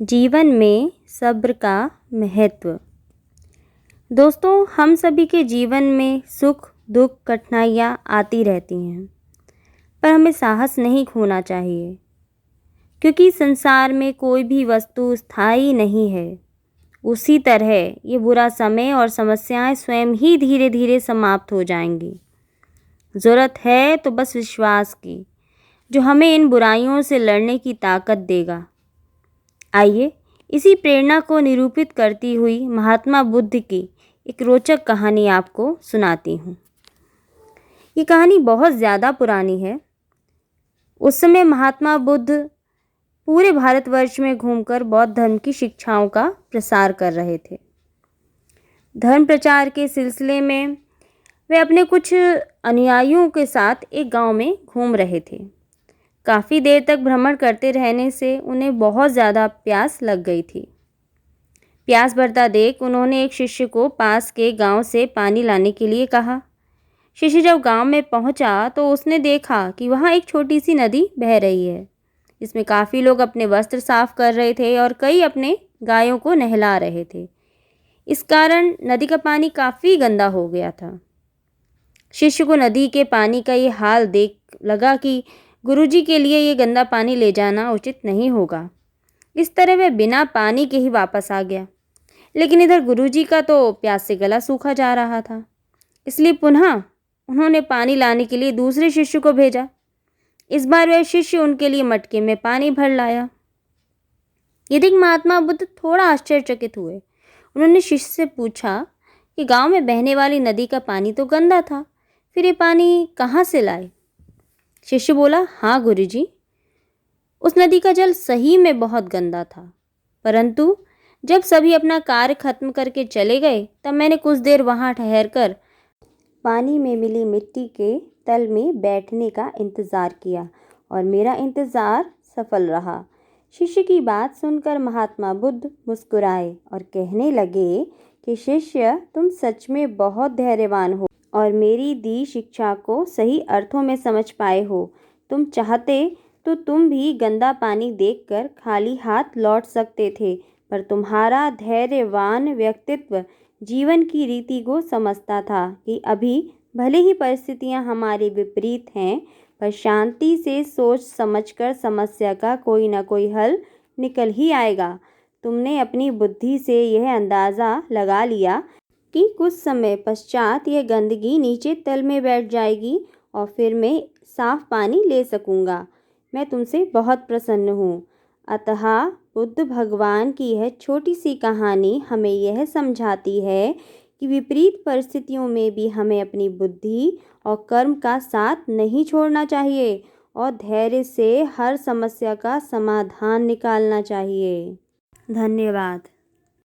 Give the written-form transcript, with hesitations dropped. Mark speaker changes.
Speaker 1: जीवन में सब्र का महत्व। दोस्तों, हम सभी के जीवन में सुख दुख कठिनाइयाँ आती रहती हैं, पर हमें साहस नहीं खोना चाहिए, क्योंकि संसार में कोई भी वस्तु स्थायी नहीं है। उसी तरह ये बुरा समय और समस्याएं स्वयं ही धीरे धीरे समाप्त हो जाएंगी। ज़रूरत है तो बस विश्वास की, जो हमें इन बुराइयों से लड़ने की ताकत देगा। आइए इसी प्रेरणा को निरूपित करती हुई महात्मा बुद्ध की एक रोचक कहानी आपको सुनाती हूँ। ये कहानी बहुत ज़्यादा पुरानी है। उस समय महात्मा बुद्ध पूरे भारतवर्ष में घूमकर बौद्ध धर्म की शिक्षाओं का प्रसार कर रहे थे। धर्म प्रचार के सिलसिले में वे अपने कुछ अनुयायियों के साथ एक गांव में घूम रहे थे। काफ़ी देर तक भ्रमण करते रहने से उन्हें बहुत ज़्यादा प्यास लग गई थी। प्यास बढ़ता देख उन्होंने एक शिष्य को पास के गांव से पानी लाने के लिए कहा। शिष्य जब गांव में पहुंचा तो उसने देखा कि वहां एक छोटी सी नदी बह रही है, जिसमें काफ़ी लोग अपने वस्त्र साफ कर रहे थे और कई अपने गायों को नहला रहे थे। इस कारण नदी का पानी काफ़ी गंदा हो गया था। शिष्य को नदी के पानी का ये हाल देख लगा कि गुरुजी के लिए ये गंदा पानी ले जाना उचित नहीं होगा। इस तरह वह बिना पानी के ही वापस आ गया। लेकिन इधर गुरुजी का तो प्यास से गला सूखा जा रहा था, इसलिए पुनः उन्होंने पानी लाने के लिए दूसरे शिष्य को भेजा। इस बार वह शिष्य उनके लिए मटके में पानी भर लाया। ये देख महात्मा बुद्ध थोड़ा आश्चर्यचकित हुए। उन्होंने शिष्य से पूछा कि गांव में बहने वाली नदी का पानी तो गंदा था, फिर ये पानी कहाँ से लाए? शिष्य बोला, हाँ गुरुजी, उस नदी का जल सही में बहुत गंदा था, परंतु जब सभी अपना कार्य खत्म करके चले गए तब मैंने कुछ देर वहाँ ठहरकर पानी में मिली मिट्टी के तल में बैठने का इंतज़ार किया और मेरा इंतज़ार सफल रहा। शिष्य की बात सुनकर महात्मा बुद्ध मुस्कुराए और कहने लगे कि शिष्य, तुम सच में बहुत धैर्यवान हो और मेरी दी शिक्षा को सही अर्थों में समझ पाए हो। तुम चाहते तो तुम भी गंदा पानी देखकर खाली हाथ लौट सकते थे, पर तुम्हारा धैर्यवान व्यक्तित्व जीवन की रीति को समझता था कि अभी भले ही परिस्थितियां हमारे विपरीत हैं, पर शांति से सोच समझकर समस्या का कोई ना कोई हल निकल ही आएगा। तुमने अपनी बुद्धि से यह अंदाज़ा लगा लिया कि कुछ समय पश्चात यह गंदगी नीचे तल में बैठ जाएगी और फिर मैं साफ पानी ले सकूंगा। मैं तुमसे बहुत प्रसन्न हूँ। अतः बुद्ध भगवान की यह छोटी सी कहानी हमें यह समझाती है कि विपरीत परिस्थितियों में भी हमें अपनी बुद्धि और कर्म का साथ नहीं छोड़ना चाहिए और धैर्य से हर समस्या का समाधान निकालना चाहिए। धन्यवाद।